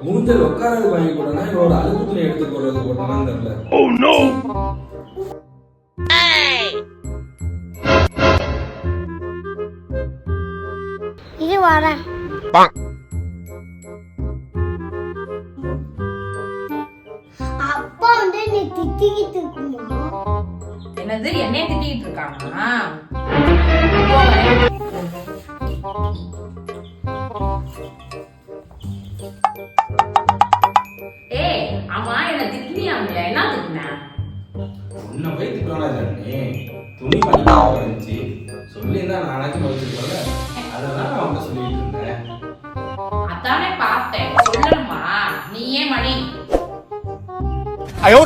மூஞ்சல் உட்காரது வாங்கி போட்டனா இவரோட அழுக்கு துணி எடுத்து போடுறது போட்டானான்னு தெரியல. இது வரேன். அப்பா வந்து நீ திட்டிக்கிட்டு இருக்குமா? என்னது என்னைய திட்டிட்டு இருக்கானா? ஏய் அம்மா என்ன திட்டியாம்ல, என்ன திட்டினா? உன்னை போய் திட்டுவானா ஜானி? துணி பண்ணி இருந்துச்சு சொல்லியிருந்தா நானாச்சும் வச்சுருக்கல, அதனால நான் அவங்க சொல்லிட்டு இருந்தேன். அதானே பார்த்தேன், சொல்லணுமா? நீ ஏன் மணி? ஐயோ